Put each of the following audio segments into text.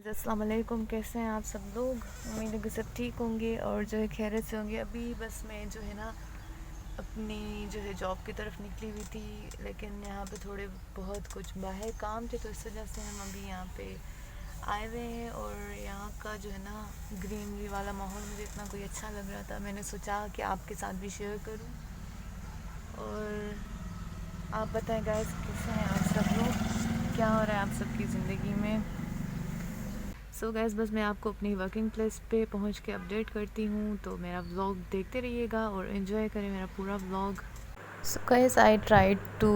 अस्सलाम वालेकुम। कैसे हैं आप सब लोग? उम्मीद है कि सब ठीक होंगे और जो है खैरियत से होंगे। अभी बस मैं जो है ना अपनी जो है जॉब की तरफ निकली हुई थी, लेकिन यहाँ पे थोड़े बहुत कुछ बाहर काम थे, तो इस वजह से हम अभी यहाँ पे आए हुए हैं। और यहाँ का जो है ना ग्रीनरी वाला माहौल मुझे इतना कोई अच्छा लग रहा था, मैंने सोचा कि आपके साथ भी शेयर करूँ। और आप बताएं गाइस, कैसे हैं आप सब लोग? क्या हो रहा है आप सबकी ज़िंदगी में? सो गैस, बस मैं आपको अपनी वर्किंग प्लेस पे पहुंच के अपडेट करती हूँ, तो मेरा व्लॉग देखते रहिएगा और इन्जॉय करें मेरा पूरा vlog. So guys, I tried to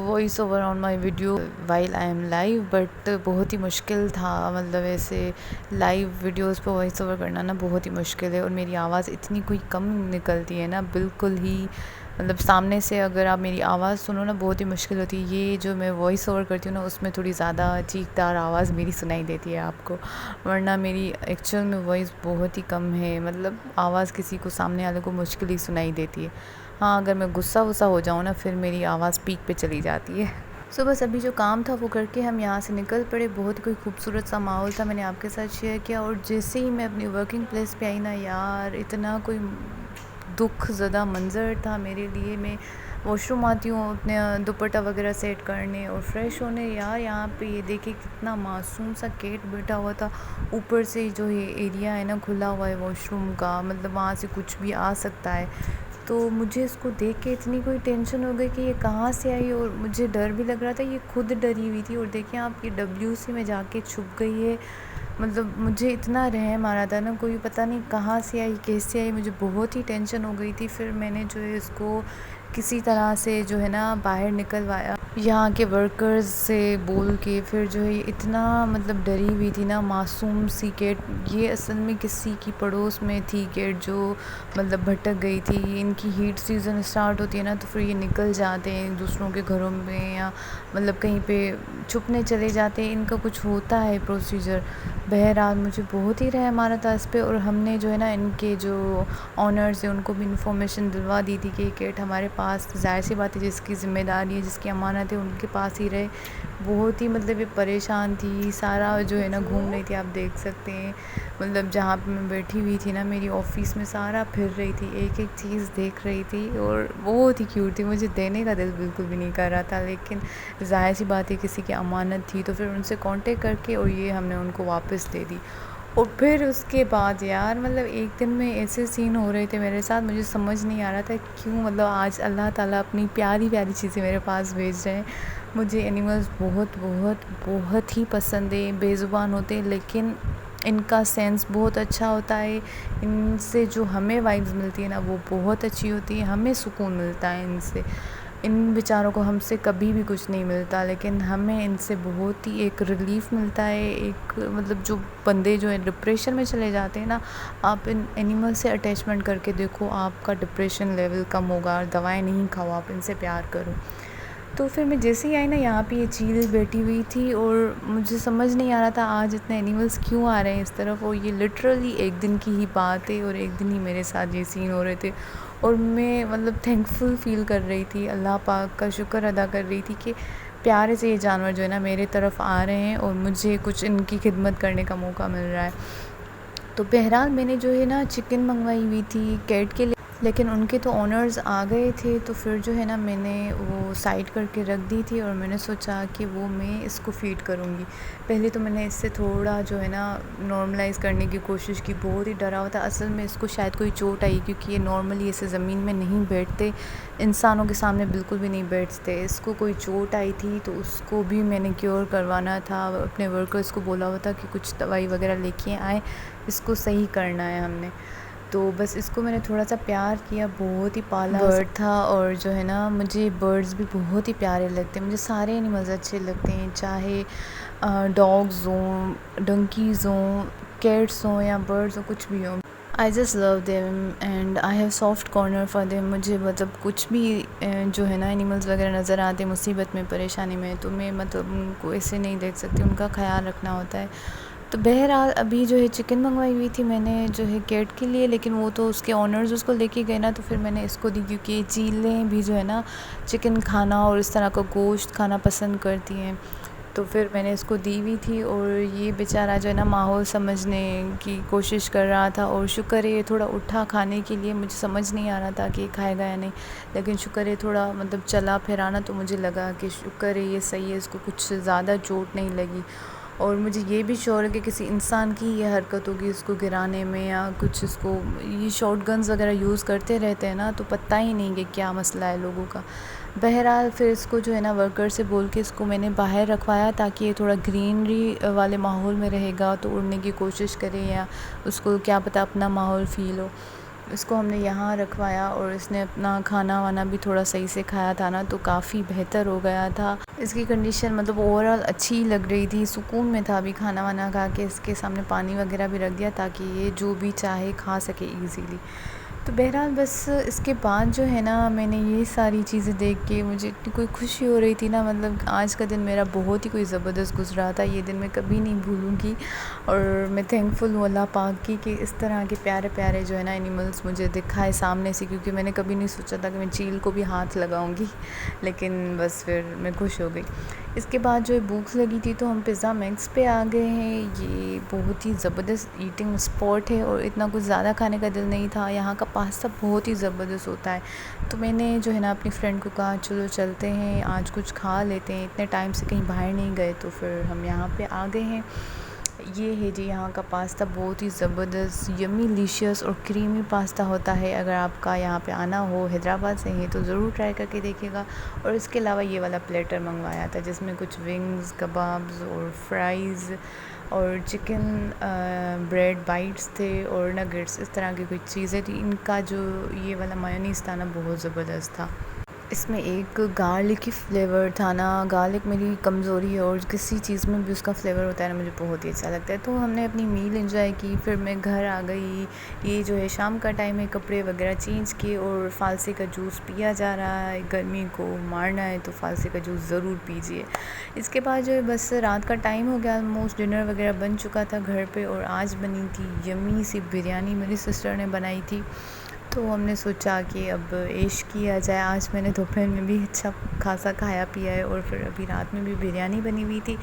voice over on my video while I am live, but बहुत ही मुश्किल था। मतलब ऐसे लाइव वीडियोस पे वॉइस ओवर करना ना बहुत ही मुश्किल है, और मेरी आवाज़ इतनी कोई कम निकलती है ना, बिल्कुल ही मतलब सामने से अगर आप मेरी आवाज़ सुनो ना बहुत ही मुश्किल होती है। ये जो मैं वॉइस ओवर करती हूँ ना, उसमें थोड़ी ज़्यादा चीखदार आवाज़ मेरी सुनाई देती है आपको, वरना मेरी एक्चुअल में वॉइस बहुत ही कम है। मतलब आवाज़ किसी को, सामने वाले को मुश्किल ही सुनाई देती है। हाँ, अगर मैं गुस्सा वुस्सा हो जाऊँ ना, फिर मेरी आवाज़ पीक पे चली जाती है। सो बस अभी जो काम था वो करके हम यहाँ से निकल पड़े। बहुत ही कोई खूबसूरत सा माहौल था, मैंने आपके साथ शेयर किया। और जैसे ही मैं अपनी वर्किंग प्लेस पे आई ना यार, इतना कोई दुख ज़दा मंज़र था मेरे लिए। मैं वॉशरूम आती हूँ अपने दुपट्टा वगैरह सेट करने और फ्रेश होने, यार यहाँ पे ये देखिए कितना मासूम सा केट बैठा हुआ था। ऊपर से जो ये एरिया है ना खुला हुआ है वॉशरूम का, मतलब वहाँ से कुछ भी आ सकता है। तो मुझे इसको देख के इतनी कोई टेंशन हो गई कि ये कहाँ से आई, और मुझे डर भी लग रहा था। ये खुद डरी हुई थी, और देखिए आप, ये WC में जाके छुप गई है। मतलब मुझे इतना रहम आ रहा था ना, कोई पता नहीं कहाँ से आई, कैसे आई, मुझे बहुत ही टेंशन हो गई थी। फिर मैंने जो है इसको किसी तरह से जो है ना बाहर निकलवाया, यहाँ के वर्कर्स से बोल के। फिर जो है इतना मतलब डरी हुई थी ना, मासूम सी कैट। ये असल में किसी की पड़ोस में थी कैट, जो मतलब भटक गई थी। इनकी हीट सीज़न स्टार्ट होती है ना, तो फिर ये निकल जाते हैं दूसरों के घरों में, या मतलब कहीं पे छुपने चले जाते हैं। इनका कुछ होता है प्रोसीजर। बहरहाल मुझे बहुत ही रहम आ रहा था इस पर, और हमने जो है ना इनके जो ऑनर्स हैं उनको भी इन्फॉर्मेशन दिलवा दी थी कि कैट हमारे पास, ज़ाहिर सी बात है जिसकी ज़िम्मेदारी है, जिसकी अमानत है, उनके पास ही रहे। बहुत ही मतलब ये परेशान थी, सारा जो है ना घूम रही थी, आप देख सकते हैं। मतलब जहाँ पे मैं बैठी हुई थी ना, मेरी ऑफ़िस में सारा फिर रही थी, एक एक चीज़ देख रही थी, और बहुत ही क्यूट थी। मुझे देने का दिल बिल्कुल भी नहीं कर रहा था, लेकिन ज़ाहिर सी बात है किसी की अमानत थी, तो फिर उनसे कांटेक्ट करके और ये हमने उनको वापस दे दी। और फिर उसके बाद यार, मतलब एक दिन में ऐसे सीन हो रहे थे मेरे साथ, मुझे समझ नहीं आ रहा था क्यों। मतलब आज अल्लाह ताला अपनी प्यारी प्यारी चीज़ें मेरे पास भेज रहे हैं। मुझे एनिमल्स बहुत बहुत बहुत ही पसंद है। बेज़ुबान होते हैं, लेकिन इनका सेंस बहुत अच्छा होता है। इनसे जो हमें वाइब्स मिलती है ना, वो बहुत अच्छी होती है। हमें सुकून मिलता है इनसे। इन बेचारों को हमसे कभी भी कुछ नहीं मिलता, लेकिन हमें इनसे बहुत ही एक रिलीफ़ मिलता है। एक मतलब जो बंदे जो है डिप्रेशन में चले जाते हैं ना, आप इन एनिमल से अटैचमेंट करके देखो, आपका डिप्रेशन लेवल कम होगा। और दवाएं नहीं खाओ, आप इनसे प्यार करो। तो फिर मैं जैसे ही आई ना, यहाँ पे ये चील बैठी हुई थी, और मुझे समझ नहीं आ रहा था आज इतने एनिमल्स क्यों आ रहे हैं इस तरफ। और ये लिटरली एक दिन की ही बात है, और एक दिन ही मेरे साथ ये सीन हो रहे थे। और मैं मतलब थैंकफुल फ़ील कर रही थी, अल्लाह पाक का शुक्र अदा कर रही थी कि प्यारे से ये जानवर जो है ना मेरे तरफ आ रहे हैं, और मुझे कुछ इनकी खिदमत करने का मौका मिल रहा है। तो बहरहाल मैंने जो है ना चिकन मंगवाई हुई थी कैट के लिए, लेकिन उनके तो ओनर्स आ गए थे। तो फिर जो है ना मैंने वो साइड करके रख दी थी, और मैंने सोचा कि वो मैं इसको फ़ीड करूँगी। पहले तो मैंने इससे थोड़ा जो है ना नॉर्मलाइज़ करने की कोशिश की, बहुत ही डरा हुआ था। असल में इसको शायद कोई चोट आई, क्योंकि ये नॉर्मली ऐसे ज़मीन में नहीं बैठते, इंसानों के सामने बिल्कुल भी नहीं बैठते। इसको कोई चोट आई थी, तो उसको भी मैंने क्योर करवाना था। अपने वर्कर्स को बोला हुआ था कि कुछ दवाई वगैरह लेके आए, इसको सही करना है हमने। तो बस इसको मैंने थोड़ा-सा प्यार किया, बहुत ही पाला बर्ड था। और जो है ना मुझे बर्ड्स भी बहुत ही प्यारे लगते हैं। मुझे सारे एनिमल्स अच्छे लगते हैं, चाहे डॉग्स हों, डंकीज़ हों, कैट्स हों, या बर्ड्स हों, कुछ भी हों। I just love them and I have soft corner for them. मुझे मतलब कुछ भी जो है ना एनिमल्स वगैरह नज़र आते हैं मुसीबत में, परेशानी में, तो मैं मतलब उनको ऐसे नहीं देख सकती, उनका ख़्याल रखना होता है। तो बहरहाल अभी जो है चिकन मंगवाई हुई थी मैंने जो है कैट के लिए, लेकिन वो तो उसके ऑनर्स उसको लेके गए ना, तो फिर मैंने इसको दी, क्योंकि चीलें भी जो है ना चिकन खाना और इस तरह का गोश्त खाना पसंद करती हैं। तो फिर मैंने इसको दी हुई थी और ये बेचारा जो है ना माहौल समझने की कोशिश कर रहा था। और शुक्र है ये थोड़ा उठा खाने के लिए, मुझे समझ नहीं आ रहा था कि ये खाएगा या नहीं, लेकिन शुक्र है थोड़ा मतलब चला फिरा ना, तो मुझे लगा कि शुक्र है ये सही है, इसको कुछ ज़्यादा चोट नहीं लगी। और मुझे ये भी श्योर है कि किसी इंसान की ये हरकत होगी इसको गिराने में या कुछ, इसको ये शॉटगन्स वगैरह यूज़ करते रहते हैं ना, तो पता ही नहीं कि क्या मसला है लोगों का। बहरहाल फिर इसको जो है ना वर्कर से बोल के इसको मैंने बाहर रखवाया, ताकि ये थोड़ा ग्रीनरी वाले माहौल में रहेगा तो उड़ने की कोशिश करे, या उसको क्या पता अपना माहौल फ़ील हो। इसको हमने यहाँ रखवाया और इसने अपना खाना वाना भी थोड़ा सही से खाया था ना, तो काफ़ी बेहतर हो गया था। इसकी कंडीशन मतलब ओवरऑल अच्छी लग रही थी, सुकून में था। अभी खाना वाना खा के इसके सामने पानी वगैरह भी रख दिया ताकि ये जो भी चाहे खा सके ईज़िली। तो बहरहाल बस इसके बाद जो है ना, मैंने ये सारी चीज़ें देख के मुझे इतनी कोई खुशी हो रही थी ना, मतलब आज का दिन मेरा बहुत ही कोई ज़बरदस्त गुजरा था। ये दिन मैं कभी नहीं भूलूँगी और मैं थैंकफुल हूँ अल्लाह पाक की कि इस तरह के प्यारे प्यारे जो है ना एनिमल्स मुझे दिखाए सामने से, क्योंकि मैंने कभी नहीं सोचा था कि मैं चील को भी हाथ लगाऊँगी, लेकिन बस फिर मैं खुश हो गई। इसके बाद जो है भूख लगी थी तो हम पिज़्ज़ा मैक्स पे आ गए हैं। ये बहुत ही ज़बरदस्त ईटिंग स्पॉट है और इतना कुछ ज़्यादा खाने का दिल नहीं था। यहाँ का पास्ता बहुत ही ज़बरदस्त होता है, तो मैंने जो है ना अपनी फ्रेंड को कहा चलो चलते हैं आज कुछ खा लेते हैं, इतने टाइम से कहीं बाहर नहीं गए, तो फिर हम यहाँ पे आ गए हैं। ये है जी यहाँ का पास्ता, बहुत ही ज़बरदस्त यमी लिशियस और क्रीमी पास्ता होता है। अगर आपका यहाँ पे आना हो, हैदराबाद से हैं, तो ज़रूर ट्राई करके देखिएगा। और इसके अलावा ये वाला प्लेटर मंगवाया था जिसमें कुछ विंग्स, कबाब्स और फ्राइज़ और चिकन ब्रेड बाइट्स थे और नगेट्स, इस तरह की कुछ चीज़ें थी। इनका जो ये वाला मायोनीज़ था ना, बहुत ज़बरदस्त था। इसमें एक गार्लिक ही फ्लेवर था ना, गार्लिक मेरी कमज़ोरी है और किसी चीज़ में भी उसका फ्लेवर होता है ना, मुझे बहुत ही अच्छा लगता है। तो हमने अपनी मील एंजॉय की, फिर मैं घर आ गई। ये जो है शाम का टाइम है, कपड़े वगैरह चेंज किए और फ़ालसे का जूस पिया जा रहा है। गर्मी को मारना है तो फ़ालसे का जूस ज़रूर पीजिए। इसके बाद जो है बस रात का टाइम हो गया, ऑलमोस्ट डिनर वगैरह बन चुका था घर पर, और आज बनी थी यम्मी सी बिरयानी, मेरी सिस्टर ने बनाई थी। तो हमने सोचा कि अब ऐश किया जाए। आज मैंने दोपहर में भी अच्छा खासा खाया पिया है और फिर अभी रात में भी बिरयानी बनी हुई थी,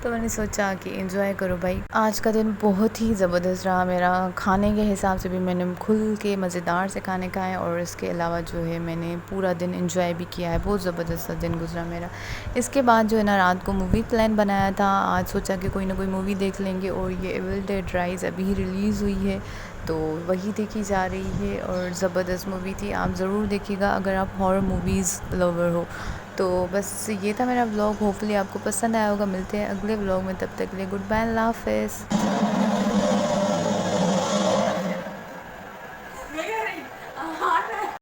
तो मैंने सोचा कि एंजॉय करो भाई। आज का दिन बहुत ही ज़बरदस्त रहा मेरा, खाने के हिसाब से भी मैंने खुल के मज़ेदार से खाने खाए और इसके अलावा जो है मैंने पूरा दिन एंजॉय भी किया है। बहुत ज़बरदस्त दिन गुजरा मेरा। इसके बाद जो है ना रात को मूवी प्लान बनाया था, आज सोचा कि कोई ना कोई मूवी देख लेंगे, और ये एविल डेड राइज़ अभी रिलीज़ हुई है तो वही देखी जा रही है और ज़बरदस्त मूवी थी। आप ज़रूर देखिएगा अगर आप हॉरर मूवीज़ लवर हो। तो बस ये था मेरा व्लॉग, होपफुली आपको पसंद आया होगा। मिलते हैं अगले व्लॉग में, तब तक के लिए गुड बाय, अल्लाह हाफ़िज़।